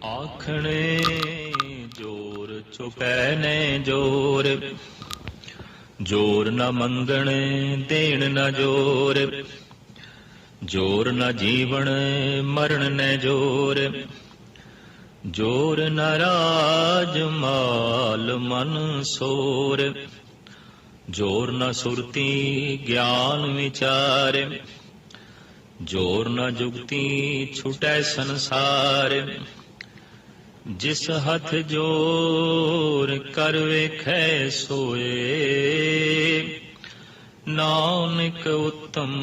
आखणे जोर छुपै ने जोर, जोर न मंगणे देण न जोर, जोर न जीवण मरण न जोर, जोर न राज माल मन सोर, जोर न सुरती ज्ञान विचार, जोर न जुगती छुटै संसार, जिस हथ जोर कर वेखै सोए, नानक उत्तम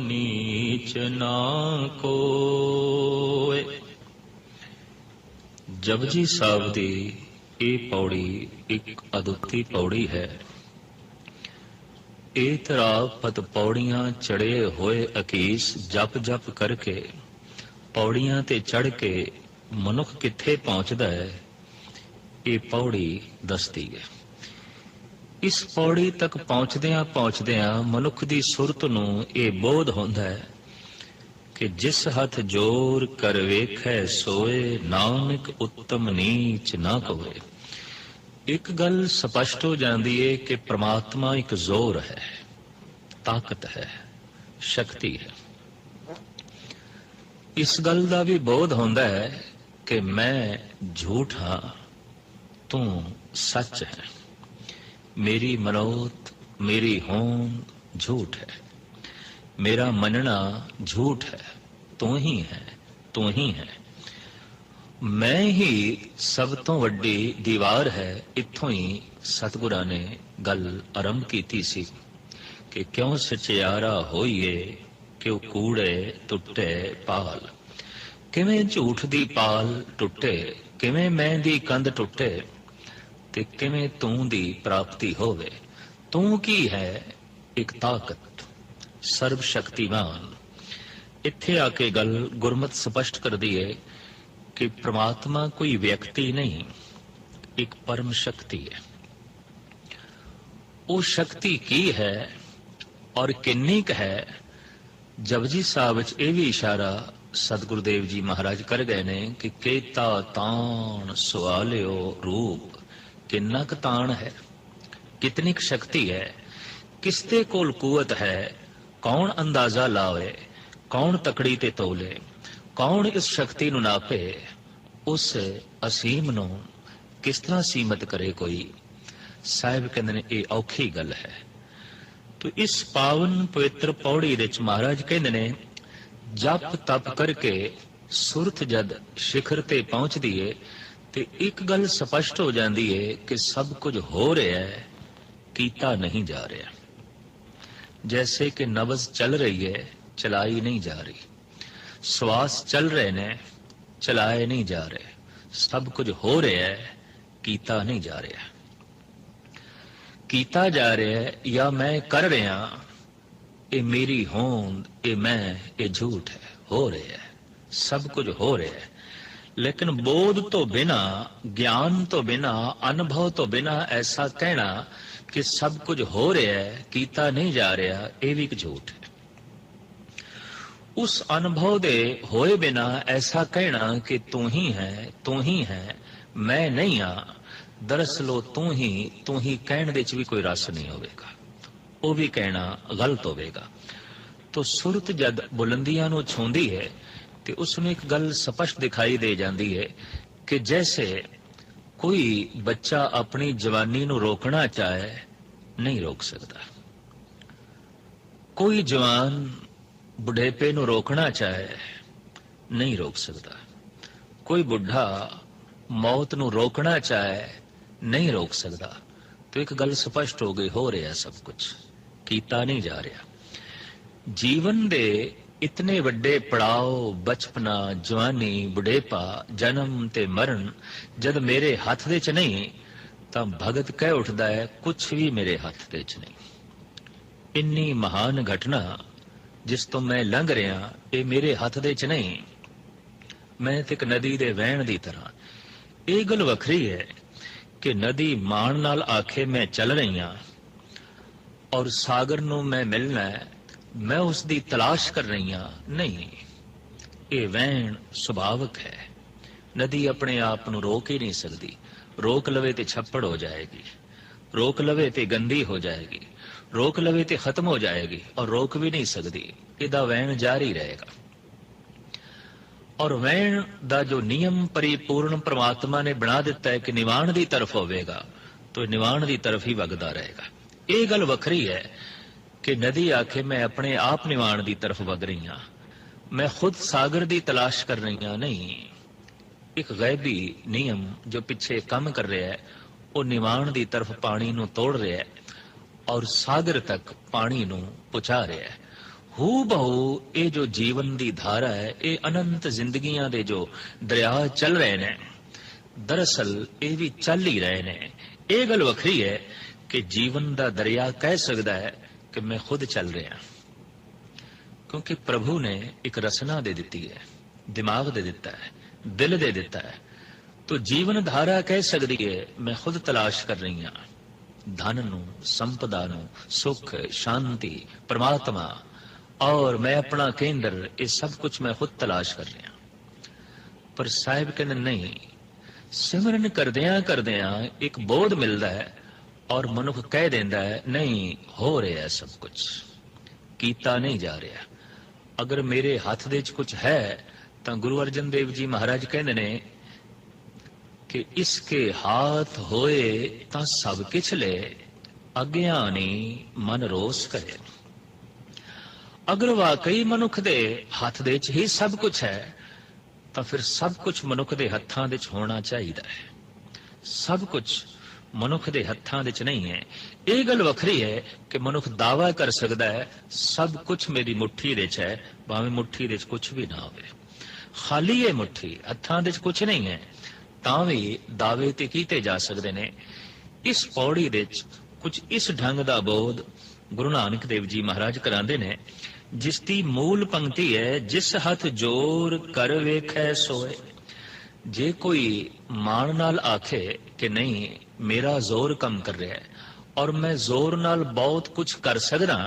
नीच ना कोय। जपजी साहिब दी ਇਹ ਪੌੜੀ ਇੱਕ ਅਦੁੱਤੀ ਪੌੜੀ ਹੈ। ਇਹ ਤਰਾਪਤ ਪੌੜੀਆਂ ਚੜੇ ਹੋਏ ਅਕੀਸ ਜਪ ਜਪ ਕਰਕੇ ਪੌੜੀਆਂ ਤੇ ਚੜ ਕੇ ਮਨੁੱਖ ਕਿੱਥੇ ਪਹੁੰਚਦਾ ਹੈ, ਇਹ ਪੌੜੀ ਦੱਸਦੀ ਹੈ। ਇਸ ਪੌੜੀ ਤੱਕ ਪਹੁੰਚਦਿਆਂ ਪਹੁੰਚਦਿਆਂ ਮਨੁੱਖ ਦੀ ਸੁਰਤ ਨੂੰ ਇਹ ਬੋਧ ਹੁੰਦਾ ਹੈ ਕਿ ਜਿਸ ਹੱਥ ਜੋਰ ਕਰ ਵੇਖੈ ਸੋਏ, ਨਾਨਕ ਉੱਤਮ ਨੀਚ ਨਾ ਕੋਏ। ਇੱਕ ਗੱਲ ਸਪਸ਼ਟ ਹੋ ਜਾਂਦੀ ਹੈ ਕਿ ਪ੍ਰਮਾਤਮਾ ਇੱਕ ਜ਼ੋਰ ਹੈ, ਤਾਕਤ ਹੈ, ਸ਼ਕਤੀ ਹੈ। ਇਸ ਗੱਲ ਦਾ ਵੀ ਬੋਧ ਹੁੰਦਾ ਹੈ ਕਿ ਮੈਂ ਝੂਠ ਹਾਂ, ਤੂੰ ਸੱਚ ਹੈ। ਮੇਰੀ ਮਨੋਤ, ਮੇਰੀ ਹੋਂਦ ਝੂਠ ਹੈ, ਮੇਰਾ ਮੰਨਣਾ ਝੂਠ ਹੈ, ਤੂੰ ਹੀ ਹੈ, ਤੂੰ ਹੀ ਹੈ। ਮੈਂ ਹੀ ਸਭ ਤੋਂ ਵੱਡੀ ਦੀਵਾਰ ਹੈ। ਇੱਥੋਂ ਹੀ ਸਤਿਗੁਰਾਂ ਨੇ ਗੱਲ ਆਰੰਭ ਕੀਤੀ ਸੀ ਕਿ ਕਿਉਂ ਸਚਿਆਰਾ ਹੋਈਏ, ਕਿਉਂ ਕੂੜੇ ਟੁੱਟੇ ਪਾਲ। ਕਿਵੇਂ ਝੂਠ ਦੀ ਪਾਲ ਟੁੱਟੇ, ਕਿਵੇਂ ਮੈਂ ਦੀ ਕੰਧ ਟੁੱਟੇ, ਤੇ ਕਿਵੇਂ ਤੂੰ ਦੀ ਪ੍ਰਾਪਤੀ ਹੋਵੇ। ਤੂੰ ਕੀ ਹੈ? ਇੱਕ ਤਾਕਤ, ਸਰਬ ਸ਼ਕਤੀਮਾਨ। ਇੱਥੇ ਆ ਕੇ ਗੱਲ ਗੁਰਮਤਿ ਸਪਸ਼ਟ ਕਰਦੀ ਹੈ ਕਿ ਪ੍ਰਮਾਤਮਾ ਕੋਈ ਵਿਅਕਤੀ ਨਹੀਂ, ਇੱਕ ਪਰਮ ਸ਼ਕਤੀ ਹੈ। ਉਹ ਸ਼ਕਤੀ ਕੀ ਹੈ ਔਰ ਕਿੰਨੀ ਕੁ ਹੈ? ਜਪਜੀ ਸਾਹਿਬ ਵਿੱਚ ਇਹ ਵੀ ਇਸ਼ਾਰਾ ਸਤਿਗੁਰਦੇਵ ਜੀ ਮਹਾਰਾਜ ਕਰ ਗਏ ਨੇ ਕਿ ਕੇਤਾ ਤਾਣ ਸੁਆਲਿਓ ਰੂਪ। ਕਿੰਨਾ ਕੁ ਤਾਣ ਹੈ, ਕਿਤਨੀ ਕੁ ਸ਼ਕਤੀ ਹੈ, ਕਿਸ ਦੇ ਕੋਲ ਕੂਵਤ ਹੈ, ਕੌਣ ਅੰਦਾਜ਼ਾ ਲਾਵੇ, ਕੌਣ ਤਕੜੀ ਤੇ ਤੋਲੇ, ਕੌਣ ਇਸ ਸ਼ਕਤੀ ਨੂੰ ਨਾਪੇ, ਉਸ ਅਸੀਮ ਨੂੰ ਕਿਸ ਤਰ੍ਹਾਂ ਸੀਮਤ ਕਰੇ ਕੋਈ। ਸਾਹਿਬ ਕਹਿੰਦੇ ਨੇ ਇਹ ਔਖੀ ਗੱਲ ਹੈ। ਤੋ ਇਸ ਪਾਵਨ ਪਵਿੱਤਰ ਪੌੜੀ ਵਿੱਚ ਮਹਾਰਾਜ ਕਹਿੰਦੇ ਨੇ ਜਪ ਤਪ ਕਰਕੇ ਸੁਰਤ ਜਦ ਸਿਖਰ ਤੇ ਪਹੁੰਚਦੀ ਏ ਤੇ ਇੱਕ ਗੱਲ ਸਪਸ਼ਟ ਹੋ ਜਾਂਦੀ ਏ ਕਿ ਸਭ ਕੁਝ ਹੋ ਰਿਹਾ ਹੈ, ਕੀਤਾ ਨਹੀਂ ਜਾ ਰਿਹਾ। ਜੈਸੇ ਕਿ ਨਬਜ਼ ਚੱਲ ਰਹੀ ਹੈ, ਚਲਾਈ ਨਹੀਂ ਜਾ ਰਹੀ। ਸਵਾਸ ਚੱਲ ਰਹੇ ਨੇ, ਚਲਾਏ ਨਹੀਂ ਜਾ ਰਹੇ। ਸਭ ਕੁਝ ਹੋ ਰਿਹਾ ਹੈ, ਕੀਤਾ ਨਹੀਂ ਜਾ ਰਿਹਾ। ਕੀਤਾ ਜਾ ਰਿਹਾ ਹੈ ਜਾਂ ਮੈਂ ਕਰ ਰਿਹਾ, ਇਹ ਮੇਰੀ ਹੋਂਦ, ਇਹ ਮੈਂ, ਇਹ ਝੂਠ ਹੈ। ਹੋ ਰਿਹਾ ਹੈ, ਸਭ ਕੁਝ ਹੋ ਰਿਹਾ ਹੈ, ਲੇਕਿਨ ਬੋਧ ਤੋਂ ਬਿਨਾ, ਗਿਆਨ ਤੋਂ ਬਿਨਾ, ਅਨੁਭਵ ਤੋਂ ਬਿਨਾ ਐਸਾ ਕਹਿਣਾ ਕਿ ਸਭ ਕੁਝ ਹੋ ਰਿਹਾ ਹੈ, ਕੀਤਾ ਨਹੀਂ ਜਾ ਰਿਹਾ, ਇਹ ਵੀ ਇੱਕ ਝੂਠ ਹੈ। ਉਸ ਅਨੁਭਵ ਦੇ ਹੋਏ ਬਿਨਾ ਐਸਾ ਕਹਿਣਾ ਕਿ ਤੂੰ ਹੀ ਹੈ, ਤੂੰ ਹੀ ਹੈ, ਮੈਂ ਨਹੀਂ ਹਾਂ, ਦਰਅਸਲ ਉਹ ਤੂੰ ਹੀ ਕਹਿਣ ਦੇ ਵਿੱਚ ਵੀ ਕੋਈ ਰਸ ਨਹੀਂ ਹੋਵੇਗਾ, ਉਹ ਵੀ ਕਹਿਣਾ ਗਲਤ ਹੋਵੇਗਾ। ਤੋ ਸੁਰਤ ਜਦ ਬੁਲੰਦੀਆਂ ਨੂੰ ਛੂੰਹਦੀ ਹੈ ਤੇ ਉਸ ਨੂੰ ਇੱਕ ਗੱਲ ਸਪਸ਼ਟ ਦਿਖਾਈ ਦੇ ਜਾਂਦੀ ਹੈ ਕਿ ਜੈਸੇ ਕੋਈ ਬੱਚਾ ਆਪਣੀ ਜਵਾਨੀ ਨੂੰ ਰੋਕਣਾ ਚਾਹੇ, ਨਹੀਂ ਰੋਕ ਸਕਦਾ। ਕੋਈ ਜਵਾਨ ਬੁਢੇਪੇ ਨੂੰ ਰੋਕਣਾ ਚਾਹੇ, ਨਹੀਂ ਰੋਕ ਸਕਦਾ। ਕੋਈ ਬੁੱਢਾ ਮੌਤ ਨੂੰ ਰੋਕਣਾ ਚਾਹੇ, ਨਹੀਂ ਰੋਕ ਸਕਦਾ। तो एक गल स्पष्ट हो गई, हो रहा सब कुछ, कीता नहीं जा रहा। जीवन दे इतने वड्डे पड़ाव, बचपना, जवानी, बुढ़ेपा, जन्म ते मरण जद मेरे हथ दे च नहीं, तो भगत कह उठदा है कुछ भी मेरे हथ दे च नहीं। इन्नी महान घटना जिस तो मैं लंघ रहा, ये मेरे हथ दे च नहीं। मैं तो एक नदी दे वहण दी तरह। ये गल वखरी है कि नदी मान नाल आखे मैं चल रही हाँ और सागर नू मैं मिलना है, मैं उसकी तलाश कर रही हाँ, नहीं। ये वहण सुभावक है, नदी अपने आप ਨੂੰ रोक ही नहीं सकती। रोक लवे तो छप्पड़ हो जाएगी, रोक लवे तो गंदी हो जाएगी, रोक लवे तो खत्म हो जाएगी, और रोक भी नहीं सकती। इहदा वहन जारी रहेगा। और वहन का जो नियम परिपूर्ण परमात्मा ने बना दिता है कि निवाण की तरफ होवेगा, तो निवाण की तरफ ही वगदा रहेगा। ये गल वखरी है कि नदी आखे मैं अपने आप निवाण की तरफ वग रही हाँ, मैं खुद सागर की तलाश कर रही हाँ। नहीं, एक गैबी नियम जो पिछे काम कर रहा है, वो निवाण की तरफ पानी नू तोड़ रहा है और सागर तक पानी नू पहुंचा रहा है। हू बहु ये जो जीवन की धारा है, ये अनंत जिंदगियां दे जो दरिया चल रहे हैं, दरअसल ये भी चल ही रहे हैं। ये गल वखरी है कि जीवन का दरिया कह सकता है कि मैं खुद चल रहा, क्योंकि प्रभु ने एक रचना दे दी है, दिमाग दे दिता है, दिल दे दिता है। तो जीवन धारा कह सकती है मैं खुद तलाश कर रही हाँ धन नू, संपदा नू, सुख, शांति, परमात्मा, और मैं अपना केंद्र, ये सब कुछ मैं खुद तलाश कर रहा। पर साहिब कहते नहीं, सिमरन करदियां करदियां एक बोध मिलता है और मनुख कह देता है नहीं हो रहा है सब कुछ, कीता नहीं जा रहा। अगर मेरे हाथ दे कुछ है तो गुरु अर्जन देव जी महाराज कहते ने कि इसके हाथ होए ता सब किछ ले, अज्ञानी मन रोस करे। अगर वाकई मनुख दे हाथ दे ही सब कुछ है तो फिर सब कुछ मनुख दे हत्थां दे होना चाहिए है। सब कुछ मनुख दे हत्थां दे नहीं है। ये गल वखरी है कि मनुख दावा कर सकता है सब कुछ मेरी मुट्ठी दे है, भावें मुट्ठी दे कुछ भी ना होवे, खाली है मुट्ठी, हत्थां दे कुछ नहीं है, तां भी दावे ते कीते जा सकते ने। इस पौड़ी दे कुछ इस ढंग का बोध गुरु नानक देव जी महाराज करांदे ने, जिसकी मूल पंक्ति है जिस हथ जोर कर वेखै सोए। जे कोई मान नाल आखे कि नहीं मेरा जोर कम कर रहा है और मैं जोर नाल बहुत कुछ कर सकदा,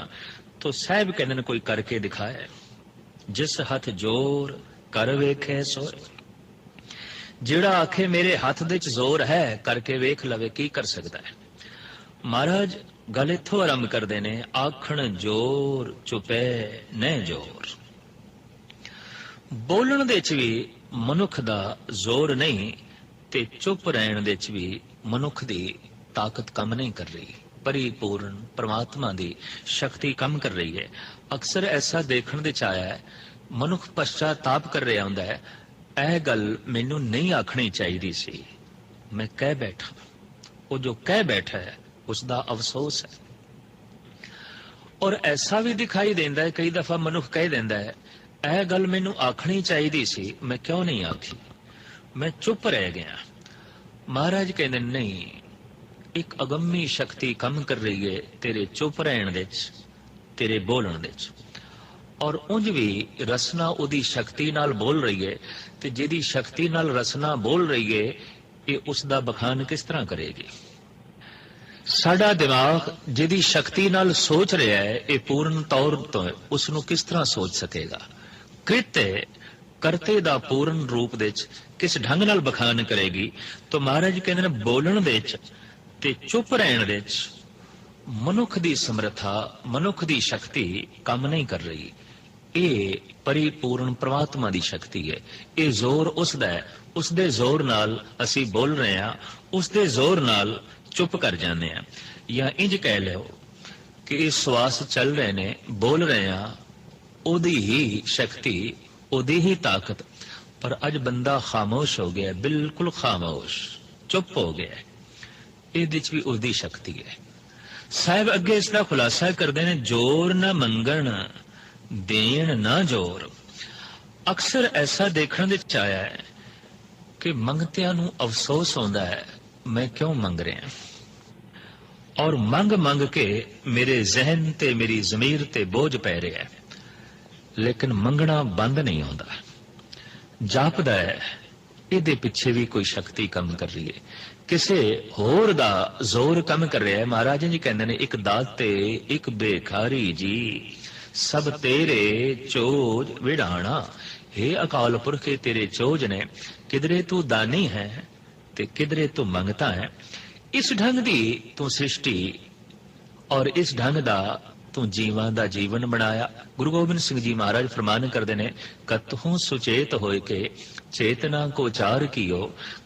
तो साहब कहते ने कोई करके दिखाए। जिस हथ जोर कर वेखै सोए, जेड़ा आखे मेरे हाथ दे जोर है करके वेख लवे की कर सकता है। महाराज गल इथों आरंभ करते ने, आखण जोर चुपे न जोर। बोलण दे भी मनुख दा जोर नहीं ते चुप रहण दे भी मनुख दी ताकत कम नहीं कर रही, परिपूर्ण परमात्मा दी शक्ति कम कर रही है। अक्सर ऐसा देखण दे आया है, मनुख पश्चाताप कर रहा हुंदा है, यह गल मैनू नहीं आखनी चाहिए सी, मैं कह बैठा। वो जो कह बैठा है उसका अफसोस है। और ऐसा भी दिखाई देता है कई दफा मनुख कह देता है यह गल मैनू आखनी चाहिए सी, मैं क्यों नहीं आखी, मैं चुप रह गया। महाराज कहते नहीं, एक अगम्मी शक्ति कम कर रही है तेरे चुप रहण दे, तेरे बोलण दे। और उंज भी रसना उदी शक्ति नाल बोल रही है, ते जिहदी शक्ति नाल रसना बोल रही है ये उसका बखान किस तरह करेगी। साडा दिमाग जिहदी शक्ति नाल सोच रहा है ये पूर्ण तौर तो उसनू किस तरह सोच सकेगा। कृत्य करते दा पूर्ण रूप दे किस ढंग नाल बखान करेगी। तो महाराज कहते हैं बोलण दे ते चुप रहण दे मनुख दी समर्था, मनुख दी शक्ति काम नहीं कर रही। ये परिपूर्ण परमात्मा दी शक्ति है। ये जोर उसदा है, उसदे जोर नाल असी बोल रहे हैं, उसदे जोर नाल चुप कर जाने हैं। या इंज कह लो कि ये श्वास चल रहे ने, बोल रहे हैं, ओदी ही शक्ति, ओदी ही ताकत। पर अज बंदा खामोश हो गया, बिल्कुल खामोश, चुप हो गया। ये भी उसकी शक्ति है। साहब अगे इसका खुलासा करते हैं, जोर न मंगण देण ना जोर। अक्सर ऐसा देखने दे आया है कि मंगतियां नू अफसोस होता है मैं क्यों मंग रहा, और मंग मंग के मेरे जहन ते मेरी जमीर ते बोझ पै रहा है, लेकिन मंगना बंद नहीं होता, जापदा है। इहदे पिछे भी कोई शक्ति कम कर रही है, किसे होर दा जोर कम कर रहा है। महाराज जी कहते हैं, एक दाते एक बेखारी जी सब तेरे चोज विड़ाना। हे अकाल पुरखे तेरे चोज ने किधरे तू दानी है ते किधरे तू मंगता है। इस ढंग दी तू सृष्टि और इस ढंग दा तू जीवां दा जीवन बनाया। गुरु गोबिंद सिंह जी महाराज फरमान करते ने, कतहूं सुचेत होए के चेतना को चार कियो,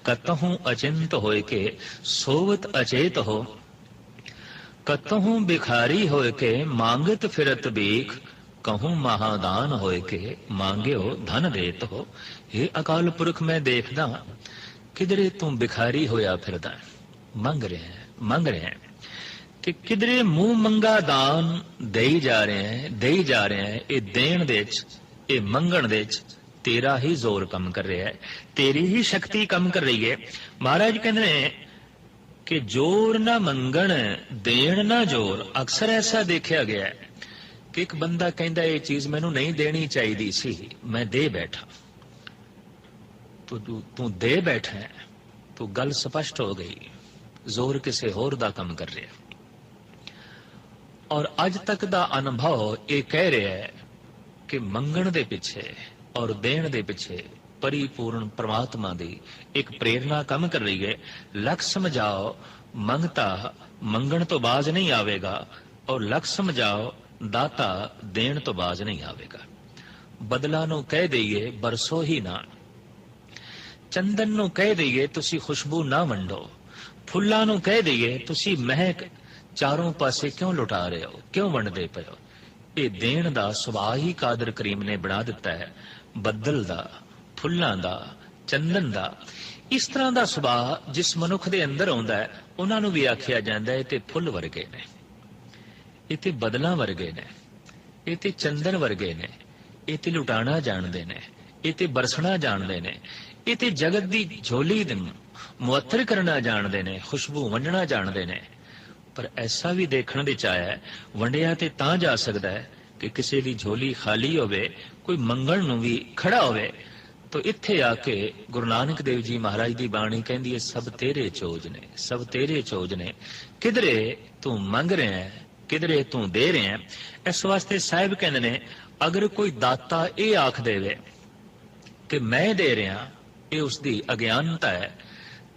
कतहूं अचिंत होए के सोवत अचेत हो, कतहूं भिखारी होए के मांगत फिरत भीख, कहूं महादान होए के मांग्यो धन देत हो। हे अकाल पुरख, मैं देखदा किधरे तू भिखारी होया फिरदा, मंग रहे हैं कि किधरे मुंह मंगा दान देई जा रहे हैं। ये देण दे च, ये मंगण दे च तेरा ही जोर कम कर रहा है, तेरी ही शक्ति कम कर रही है। महाराज कहते हैं कि जोर ना मंगण देण ना जोर। अक्सर ऐसा देखा गया है कि एक बंदा कहता ये चीज मैनू नहीं देनी चाहिए सी, मैं दे बैठा। तो तू दे बैठा है तो गल स्पष्ट हो गई, जोर किसी होर दा कम कर रहा है। और अज तक दा अनुभव ये कह रहा है कि मंगण दे पिछे और देण दे पिछे परिपूर्ण परमात्मा दी एक प्रेरणा कम कर रही है। लख समझाओ मंगता मंगण तो बाज नहीं आवेगा, और लख समझाओ दाता देण तो बाज नहीं आवेगा। बदला नू कह दईए बरसो ही ना, चंदन नू कह दईए तुसी खुशबू ना वंडो, फुल्लां नू कह दईए तुसी महक चारों पासे क्यों लुटा रहे हो, क्यों वंडदे पे हो। ये देण दा सुभाव ही कादर करीम ने बना दिता है, बदल दा, फुल्लां दा, चंदन दा। इस तरह का सुभाव जिस मनुख दे अंदर आउंदा है, उन्हां नू भी आखिया जांदा है ते फुल वर्गे ने, ये ते बदलां वर्गे ने, ये ते चंदन वर्गे ने, ये ते लुटाना जानदे ने, ये ते बरसना जानदे ने, ये ते जगत दी झोली दे मुअत्तर करना जानदे ने, खुशबू वंडना जानदे ने। पर ऐसा भी देखने विच आया है, वंडिया ते तां जा सकदा है कि किसी दी झोली खाली होवे, कोई मंगण नूं भी खड़ा होवे। तो इत्थे आके गुरु नानक देव जी महाराज की बाणी कहती है, सब तेरे चोज ने, सब तेरे चोज ने, किधरे तू मंग रहे हैं किधरे तू दे रहे हैं। इस वास्ते साहिब कहते ने, अगर कोई दाता ये आख देवे कि मैं दे रहा, ये उसकी अज्ञानता है,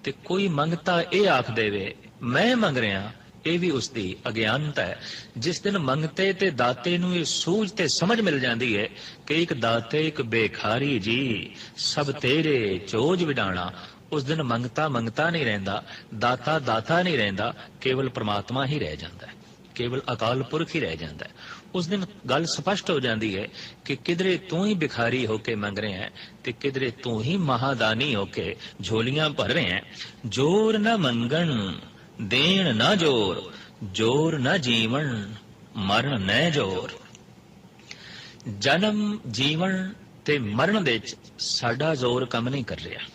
ते कोई मंगता ये आख देवे मैं मंग रहा, ये भी उसकी अज्ञानता है। जिस दिन मंगते ते दाते नूं ये सूझ ते समझ मिल जाती है कि एक दाते एक बेखारी जी, सब तेरे चोज विडाणा, उस दिन मंगता मंगता नहीं रहिंदा, दाता दाता नहीं रहिंदा, केवल परमात्मा ही रह जाता है, केवल अकाल पुरख ही रह जाता है। उस दिन गल स्पष्ट हो जाती है कि किधरे तू ही भिखारी होके मंग रहे हैं ते किधरे तू ही महादानी होके झोलियां भर रहे हैं। जोर न मंगण देण न जोर, जोर न जीवन मरण न जोर। जन्म जीवन ते मरण दे विच साडा जोर कम नहीं कर रहा।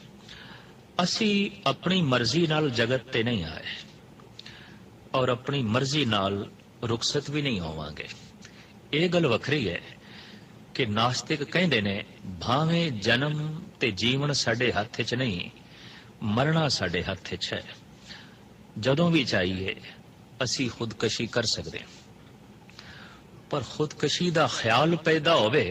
असी अपनी मर्जी नाल जगत ते नहीं आए और अपनी मर्जी नाल रुखसत भी नहीं होवांगे। ये गल वखरी है कि नास्तिक कहते ने, भावें जन्म ते जीवन साडे हथ च नहीं, मरना साडे हथ च है। जदों भी चाहिए असी खुदकशी कर सकते, पर खुदकशी का ख्याल पैदा होवे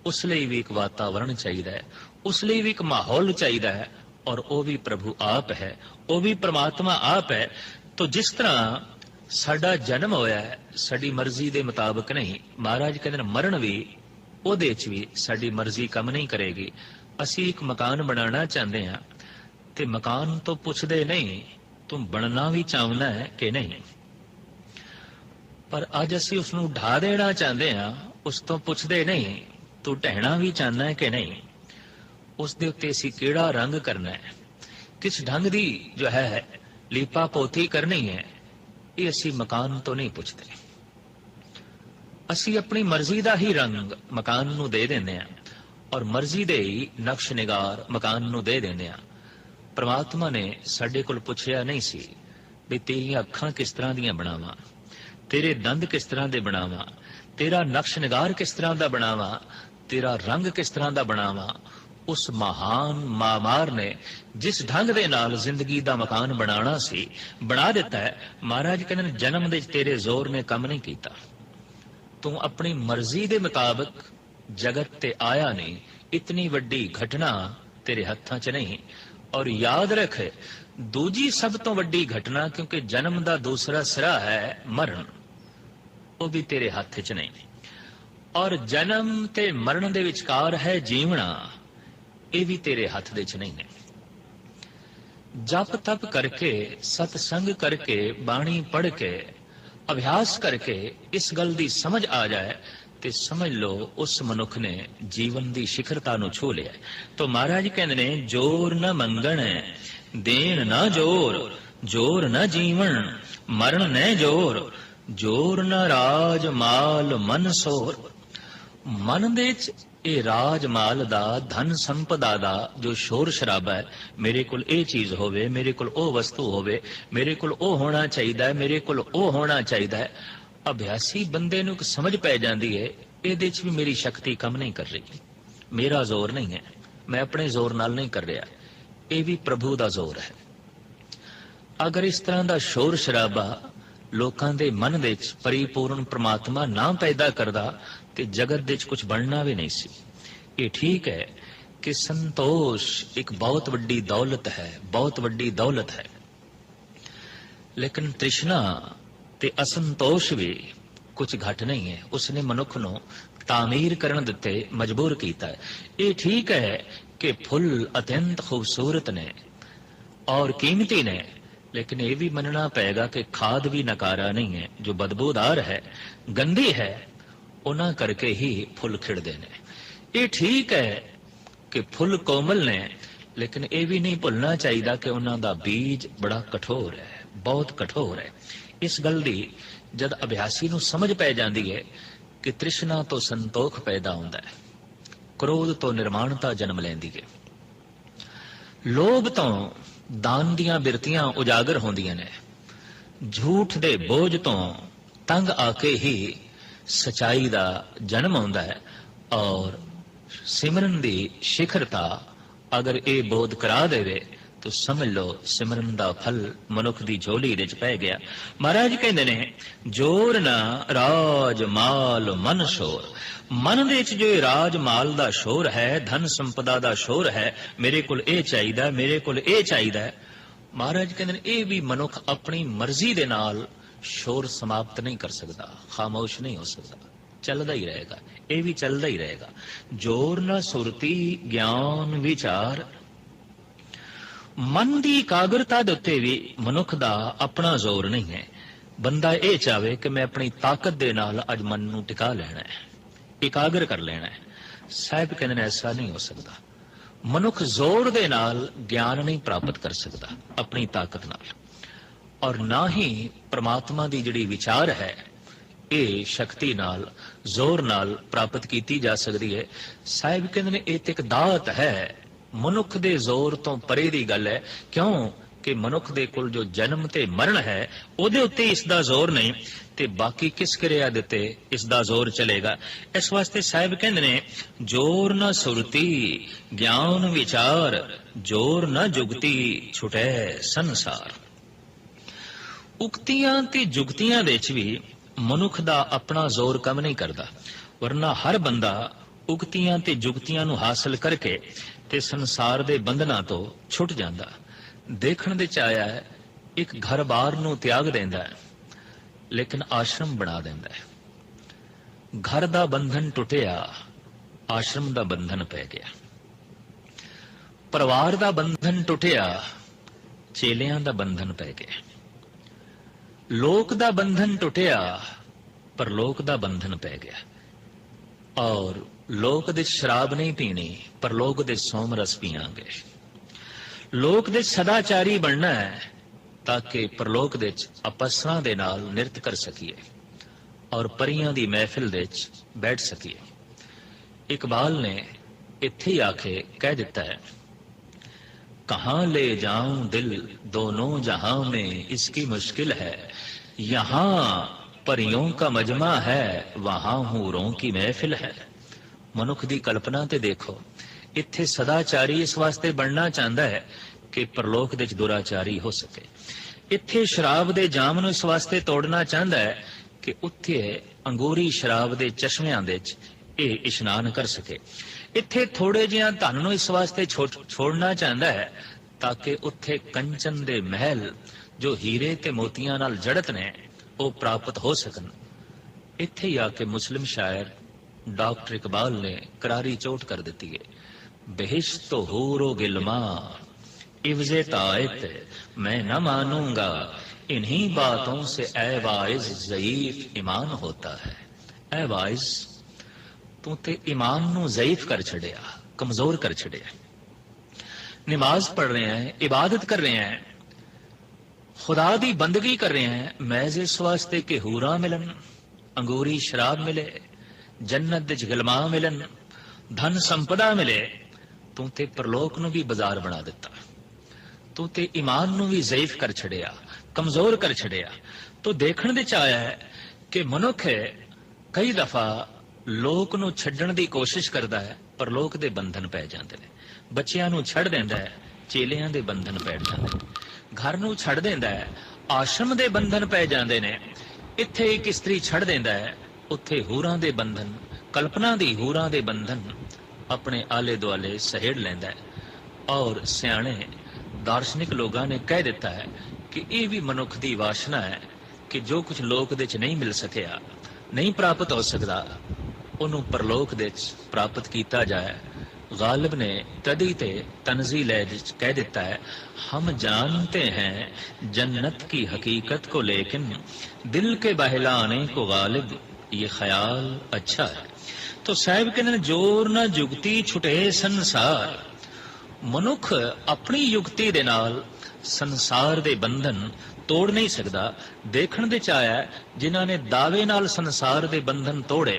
उस लिए भी एक वातावरण चाहिए, उस लिए भी एक माहौल चाहिए है, और वो भी प्रभु आप है, वो भी परमात्मा आप है। तो जिस तरह साडा जन्म होया है साडी मर्जी के मुताबिक नहीं, महाराज कहते मरण भी उहदे च भी साडी मर्जी कम नहीं करेगी। असी एक मकान बनाना चाहते हैं ते मकान तो पुछदे नहीं तुम बनना भी चाहना है कि नहीं, पर अज असी उसनूं ढा देना चाहते हैं, उस तो पुछदे नहीं तू ढहना भी चाहना है कि नहीं, उस दे उत्ते असी किहड़ा रंग करना है, किस ढंग दी जो है लीपा पोथी करनी है, ये असी मकान तो नहीं पुछते। असी अपनी मर्जी का ही रंग मकान नूं दे देंदे हां और मर्जी दे ही नक्श निगार मकान नूं दे देंदे हां। परमात्मा ने साडे कोल पुछया नहीं सी भी तेरियां अखां किस तरह दीयां बनावां, तेरे दंद किस तरह दे बनावां, तेरा नक्श निगार किस तरह दा बनावां, तेरा रंग किस तरह दा बनावां। उस महान मामार ने जिस ढंग दे नाल जिंदगी दा मकान बनाना सी बना दिता है। महाराज कहते हैं जन्म दे तेरे जोर ने कम नहीं कीता, तू अपनी मर्जी दे मुताबिक जगत ते आया नहीं। इतनी वड्डी घटना तेरे हत्थां 'च नहीं। और याद रख, दूजी सब तो वड्डी घटना, क्योंकि जन्म का दूसरा सिरा है मरण, वो भी तेरे हथ 'च नहीं। और जन्म ते मरण दे विचकार है जीवना, ये भी तेरे हथ दे 'च नहीं है। जप तप करके, सतसंग करके, बाणी पढ़ के, अभ्यास करके इस गल की समझ आ जाए तो समझ लो उस मनुख ने जीवन की शिखरता नूं छू लिया। तो महाराज कहते ने, जोर न मंगण देन न जोर, जोर न जीवन मरण न जोर, जोर न राज माल मन सोर। मन दे ਇਹ ਰਾਜ ਮਾਲ ਦਾ, ਧਨ ਸੰਪਦਾ ਦਾ ਜੋ ਸ਼ੋਰ ਸ਼ਰਾਬਾ ਹੈ, ਮੇਰੇ ਕੋਲ ਇਹ ਚੀਜ਼ ਹੋਵੇ, ਮੇਰੇ ਕੋਲ ਉਹ ਵਸਤੂ ਹੋਵੇ, ਮੇਰੇ ਕੋਲ ਉਹ ਹੋਣਾ ਚਾਹੀਦਾ ਹੈ, ਮੇਰੇ ਕੋਲ ਉਹ ਹੋਣਾ ਚਾਹੀਦਾ ਹੈ, ਅਭਿਆਸੀ ਬੰਦੇ ਨੂੰ ਇੱਕ ਸਮਝ ਪੈ ਜਾਂਦੀ ਹੈ, ਇਹਦੇ 'ਚ ਵੀ ਮੇਰੀ ਸ਼ਕਤੀ ਕੰਮ ਨਹੀਂ ਕਰ ਰਹੀ, ਮੇਰਾ ਜ਼ੋਰ ਨਹੀਂ ਹੈ, ਮੈਂ ਆਪਣੇ ਜ਼ੋਰ ਨਾਲ ਨਹੀਂ ਕਰ ਰਿਹਾ, ਇਹ ਵੀ ਪ੍ਰਭੂ ਦਾ ਜ਼ੋਰ ਹੈ। ਅਗਰ ਇਸ ਤਰ੍ਹਾਂ ਦਾ ਸ਼ੋਰ ਸ਼ਰਾਬਾ ਲੋਕਾਂ ਦੇ ਮਨ ਦੇ ਵਿੱਚ ਪਰਿਪੂਰਨ ਪ੍ਰਮਾਤਮਾ ਨਾ ਪੈਦਾ ਕਰਦਾ ਤੇ ਜਗਤ ਦੇ ਵਿੱਚ ਕੁਝ ਬਣਨਾ ਵੀ ਨਹੀਂ ਸੀ। ਇਹ ਠੀਕ ਹੈ ਕਿ ਸੰਤੋਸ਼ ਇੱਕ ਬਹੁਤ ਵੱਡੀ ਦੌਲਤ ਹੈ, ਬਹੁਤ ਵੱਡੀ ਦੌਲਤ ਹੈ, ਲੇਕਿਨ ਤ੍ਰਿਸ਼ਨਾ ਤੇ ਅਸੰਤੋਸ਼ ਵੀ ਕੁਝ ਘੱਟ ਨਹੀਂ ਹੈ। ਉਸਨੇ ਮਨੁੱਖ ਨੂੰ ਤਾਮੀਰ ਕਰਨ ਦਿੱਤੇ ਮਜਬੂਰ ਕੀਤਾ ਹੈ। ਇਹ ਠੀਕ ਹੈ ਕਿ ਫੁੱਲ ਅਤਿਅੰਤ ਖੂਬਸੂਰਤ ਨੇ ਔਰ ਕੀਮਤੀ ਨੇ, लेकिन ये भी मनना पेगा कि खाद भी नकारा नहीं है, जो बदबूदार है, गंदी है, उन्हां करके ही फुल खिड़दे ने। ये ठीक है कि फुल कोमल ने, लेकिन ये भी नहीं भुलना चाहिए कि उन्हां दा बीज बड़ा कठोर है, बहुत कठोर है। इस गल दी जद अभ्यासी नूं समझ पै जाती है कि तृष्णा तो संतोख पैदा होंदा है, क्रोध तो निर्माणता जन्म लैंदी है, लोभ तो दान दियां बिरतियां उजागर होंदियां ने, झूठ दे बोझ तो तंग आके ही सच्चाई दा जन्म होंदा है। और सिमरन दी शिखरता अगर ये बोध करा देवे तो समझ लो सिमरन दा फल मनुख दी झोली दे च पै गया। महाराज कहंदे ने, जोर ना राज माल मन शोर। मन दे च जो राज माल दा शोर है, धन संपदा दा शोर है, मेरे कोल ये चाहिदा, मेरे कोल ये चाहिदा, महाराज कहंदे ने ये भी मनुख अपनी मर्जी दे नाल शोर समाप्त नहीं कर सकता, खामोश नहीं हो सकता, चलदा ही रहेगा, ये भी चलदा ही रहेगा। जोर ना सुरती ज्ञान विचार। मन की एकाग्रता दे उत्ते भी मनुख दा अपना जोर नहीं है। बंदा ये चाहे कि मैं अपनी ताकत दे नाल अज मन नूं टिका लेना है, एकाग्र कर लेना है, साहिब कहते हैं ऐसा नहीं हो सकता। मनुख जोर दे नाल ज्ञान नहीं प्राप्त कर सकता अपनी ताकत नाल, और ना ही परमात्मा की जिहड़ी विचार है ये शक्ति नाल जोर नाल प्राप्त की जा सकती है। साहिब कहते हैं ये एक दात है, मनुख दे जोर तो परे दी गल है। क्यों कि मनुख दे कोल जो जन्म ते मरण है उहदे उत्ते इसदा जोर नहीं, ते बाकी किस क्रिया देते इसदा जोर चलेगा। इस वास्ते साहिब कहंदे ने, जोर न सुरती ज्ञान विचार, जोर न जुगती छुटे संसार। उक्तियां ते जुगतियां दे च भी मनुख दा अपना जोर कम नहीं करता, वरना हर बंदा उक्तियां ते जुगतियां नूं हासिल करके ते संसार दे बंधना तो छुट जांदा। देखण दे च आया है एक घर बार नूं त्याग देंदा है, लेकिन आश्रम बना देंदा है। घर दा बंधन टुटिया, आश्रम दा बंधन पै गया। परिवार दा बंधन टुटिया, चेलियां दा बंधन पै गया। लोक दा बंधन टुटिया, पर लोक दा बंधन पै गया। और लोक दे शराब नहीं पीनी, पर लोक दे सोम रस पियांगे। लोक दे सदाचारी बनना है ताकि परलोक दे अपसरा दे नाल निरत कर सकीए और परियां दी महफिल दे बैठ सकीए। इकबाल ने इत्थे ही आके कह दिता है, कहाँ ले जाऊं दिल दोनों जहां में इसकी मुश्किल है, यहाँ परियों का मजमा है, वहां हूरों की महफिल है। मनुख दी कल्पना ते देखो, इत्थे सदाचारी इस वास्ते बनना चाहता है कि परलोक दे दुराचारी हो सके। इत्थे शराब दे जाम नूं इस वास्ते तोड़ना चाहता है कि उत्थे अंगूरी शराब दे चश्मियां दे इशनान कर सके। ਇੱਥੇ ਥੋੜੇ ਜਿਹਾ ਧਨ ਨੂੰ ਇਸ ਵਾਸਤੇ ਛੋੜਨਾ ਚਾਹੁੰਦਾ ਹੈ ਤਾਂ ਕਿ ਉੱਥੇ ਕੰਚਨ ਦੇ ਮਹਿਲ ਜੋ ਹੀਰੇ ਤੇ ਮੋਤੀਆਂ ਨਾਲ ਜੜਤ ਨੇ ਉਹ ਪ੍ਰਾਪਤ ਹੋ ਸਕਣ। ਇੱਥੇ ਹੀ ਆ ਕੇ ਮੁਸਲਿਮ ਸ਼ਾਇਰ ਡਾਕਟਰ ਇਕਬਾਲ ਨੇ ਕਰਾਰੀ ਚੋਟ ਕਰ ਦਿੱਤੀ ਹੈ, बेहिश्त हूरो गिलमा इवज़े तायत मैं न मानूंगा, इन्हीं बातों से ऐ वाइज ज़ईफ ईमान होता है। ऐ वाइज तू ते ईमान नू ज़ईफ कर छड़िया, कमजोर कर छड़िया। नमाज पढ़ रहे हैं, इबादत कर रहे हैं, खुदा दी बंदगी कर रहे हैं, महज इस वास्ते कि हूरा मिलन, अंगूरी शराब मिले, जन्नत दे गिलमा मिलन, धन संपदा मिले। तू ते परलोक नू भी बाजार बना दिता, तू ते ईमान नू भी ज़ईफ कर छड़िया, कमजोर कर छड़िया। तो देखण दे च आया है कि मनुख कई दफा लोक नू छड्डण दी कोशिश करता है, परलोक दे बंधन पै जांदे ने। बच्चियां नू छड़ देंदा है, चेलियां दे बंधन पै जांदे ने। घर नू छड़ देंदा है, आश्रम दे बंधन पै जांदे ने। इत्थे एक स्त्री छड़ देंदा है, उत्थे हूरां दे बंधन, कल्पना दी हूरां दे बंधन अपने आले दुआले सहेड़ लेंदा है। और सियाणे दार्शनिक लोगों ने कह दिता है कि यह भी मनुख की वासना है कि जो कुछ लोक दे च नहीं मिल सकिया, नहीं प्राप्त हो सकता, उन्होंने परलोक दे च प्राप्त किया जाए। गालिब ने तदी ते तंजील कह दिता है, हम जानते हैं जन्नत की हकीकत को, लेकिन दिल के बहलाने को गालिब ये ख्याल अच्छा है। तो साहिब कहते जोर ना जुगती छुटे संसार। मनुख अपनी युक्ति दे नाल संसार दे बंधन तोड़ नहीं सकता। देखण दे च आया जिन्हां ने दावे नाल संसार दे बंधन तोड़े,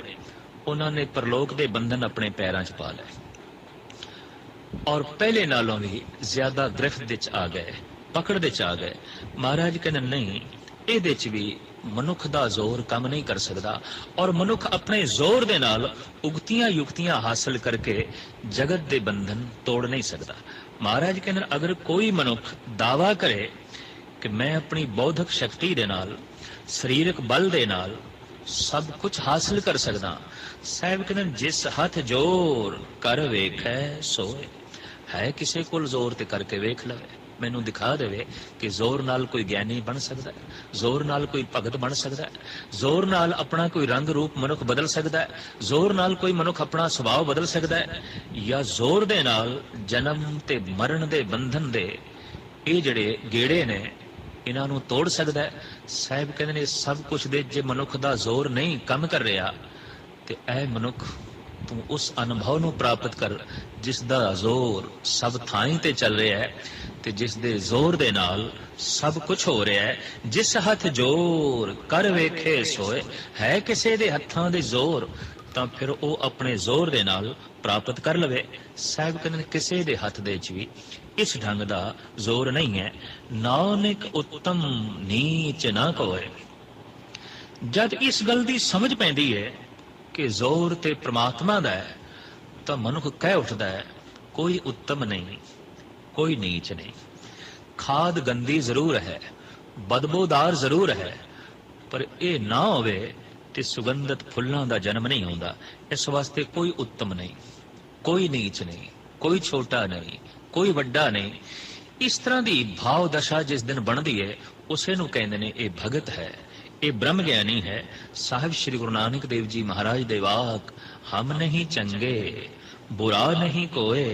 उन्होंने परलोक दे बंधन अपने पैरां च पा लए और पहले नालों भी ज्यादा गिरफ्त दे च आ गए, पकड़ दे च आ गए। महाराज कहते नहीं, ਇਹਦੇ ਚ भी मनुख का जोर काम नहीं कर सकता और मनुख अपने जोर दे नाल उगतियां युक्तियां हासिल करके जगत दे बंधन तोड़ नहीं सकता। महाराज कहते अगर कोई मनुख दावा करे कि मैं अपनी बौद्धिक शक्ति दे नाल, शरीरक बल दे नाल सब कुछ हासिल कर सकता, साहब कहते जिस हथ जोर कर वेखै सोए। है किसी को जोर ते करके वेख लवे, मैनू दिखा देवे कि जोर नाल कोई ज्ञानी बन सकता है, जोर नाल कोई भगत बन सकता है, जोर नाल अपना कोई रंग रूप मनुख बदल सकता है, जोर नाल कोई मनुख अपना सुभाव बदल सकता है, या जोर दे नाल जन्म ते मरण दे बंधन दे ये जड़े गेड़े ने इन्हां नू तोड़ सकता है। साहिब कहते ने सब कुछ दे जे मनुख दा जोर नहीं कम कर रहा ते ऐ मनुख तू उस अनुभव नू प्राप्त कर जिस दा जोर सब थाई ते चल रहा है ते जिस दे जोर दे नाल सब कुछ हो रहा है। जिस हथ जोर कर वेखे सोए, है किसी दे हत्थां दे जोर तां फिर वो अपने जोर दे नाल प्राप्त कर लवे। साहिब कहते किसी दे हथ दे च भी इस ढंग दा जोर नहीं है। नानक उत्तम नीच ना कोए। जद इस गल दी समझ पैंदी है कि जोर ते परमात्मा दा है तो मनुख कह उठदा है कोई उत्तम नहीं, कोई नीच नहीं। खाद गंदी जरूर है, बदबूदार जरूर है, पर यह ना होवे ते सुगंधित फुल्लां दा जन्म नहीं होंदा। इस वास्ते कोई उत्तम नहीं, कोई नीच नहीं, कोई छोटा नहीं, कोई वड्डा नहीं। इस तरह की भाव दशा जिस दिन बनती है उसे नूं कहंदे ने ये भगत है, ये ब्रह्म ज्ञानी है। साहिब श्री गुरु नानक देव जी महाराज दे वाक, हम नहीं चंगे बुरा नहीं कोए,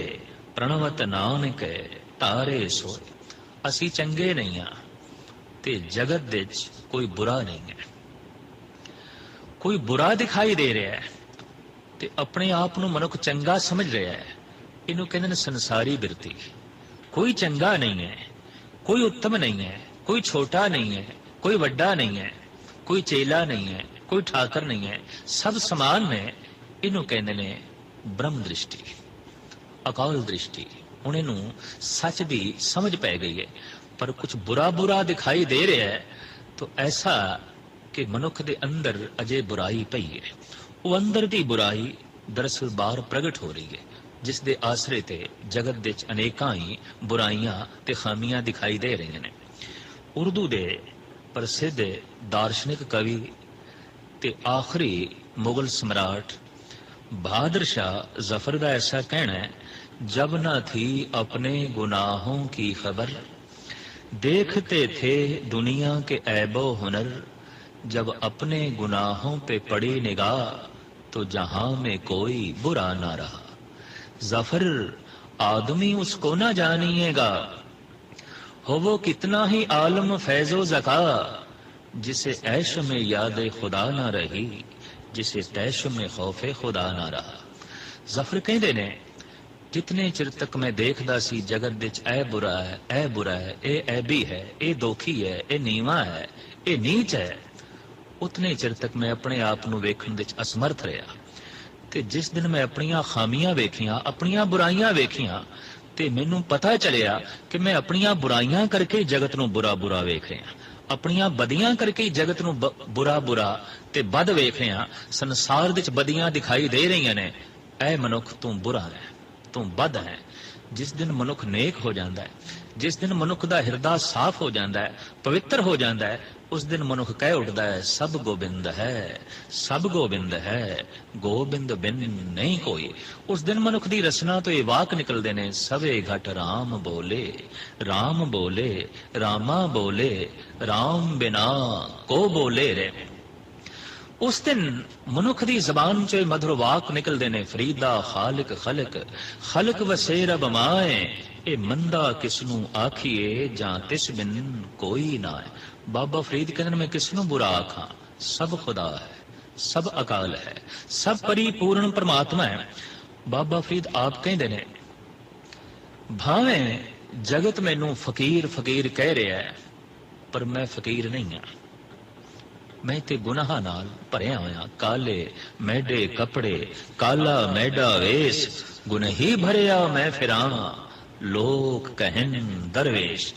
प्रणवत नानक तारे सोए। असी चंगे नहीं हाँ ते जगत दे कोई बुरा नहीं है। कोई बुरा दिखाई दे रहा है ते अपने आप नूं मनुख चंगा समझ रहा है, इनू कहते संसारी बिरती। कोई चंगा नहीं है, कोई उत्तम नहीं है, कोई छोटा नहीं है, कोई वड्डा नहीं है, कोई चेला नहीं है, कोई ठाकर नहीं है, सब समान ने। इनू कहते ने ब्रह्म दृष्टि, अकाल दृष्टि। हुण इनू सच दी समझ पै गई है, पर कुछ बुरा बुरा दिखाई दे रहा है तो ऐसा कि मनुख दे अंदर अजे बुराई पई है। वो अंदर दी बुराई दरअसल बाहर प्रगट हो रही है, जिस दे आसरे ते जगत दे अनेकां ही बुराइयां ते खामियां दिखाई दे रही ने। उर्दू दे प्रसिद्ध दार्शनिक कवि ते आखिरी मुगल सम्राट बहादुर शाह जफर का ऐसा कहना है, जब न थी अपने गुनाहों की खबर, देखते थे दुनिया के ऐबो हुनर, जब अपने गुनाहों पे पड़ी निगाह तो जहां में कोई बुरा ना रहा। जफर आदमी उसको ना जानिएगा, हो वो कितना ही आलम फैजो जका, जिसे ऐश में याद खुदा ना रही, जिसे तैश में खौफे खुदा ना रहा। जफर कहते ने, जितने चिर तक मैं देखदा सी जगत विच ऐ बुरा है, ऐ बुरा है, ए ऐबी है, ए दोखी है, ए नीवा है, ए नीच है, उतने चिर तक मैं अपने आप नूं वेखण विच असमर्थ रहा। ते जिस दिन मैं अपनियां खामियां वेखियां, अपनियां बुराइयां वेखियां, ते मैनूं पता चलिया कि मैं अपनियां बुराइयां करके जगत नूं बुरा बुरा वेख रहा, अपनियां बदियां करके जगत नूं बुरा बुरा ते बद वेख रहा। संसार विच बदियां दिखाई दे रही ने, ऐ मनुख तू बुरा है, तू बद है। जिस दिन मनुख नेक हो जाता है, जिस दिन मनुख का हिरदा साफ हो जाता है, पवित्र हो जाता है, उस दिन मनुख कह उठता है, सब गोबिंद है, सब गोबिंद है, गोबिंद बिन नहीं कोई। उस दिन मनुख की रचना तो ये वाक निकलते हैं, सवे घट राम बोले, राम बोले, रामा बोले, राम बिना को बोले रे। उस दिन मनुख की जबान चो मधुर वाक निकलते हैं, फरीदा खालिक खलक, खलक वसे रब माए, ए मंदा किसनू आखिए जां तिस बिन कोई ना है। बाबा फरीद कहते मैं किसनू बुरा आखा, सब खुदा है, सब अकाल है, सब परिपूर्ण परमात्मा है। बाबा फरीद आप कहते ने, भावें जगत मैनू फकीर फकीर कह रहा है, पर मैं फकीर नहीं हाँ। मैं ते गुनाह नाल भरिया होया, काले मैडे कपड़े, काला मैडा वेश, गुनही भरिया मैं फिरा, लोक कहन दरवेश।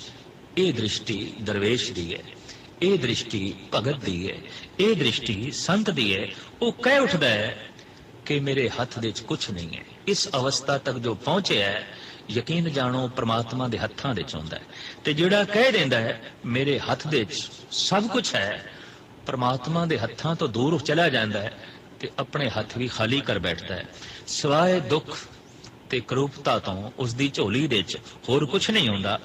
ये दृष्टि दरवेश दी है, ये दृष्टि भगत दी है, ये दृष्टि संत दी है। वो कह उठता है कि मेरे हथ दे कुछ नहीं है। इस अवस्था तक जो पहुंचे है, यकीन जानो परमात्मा दे हत्थां दे हुंदा है। ते जिहड़ा कह देंदा है मेरे हथ दे सब कुछ है, परमात्मा दे हत्थां तो दूर चला जाता है, ते अपने हथ भी खाली कर बैठता है। सिवाय दुख ते करूपता तो उसकी झोली दे होर कुछ नहीं हुंदा।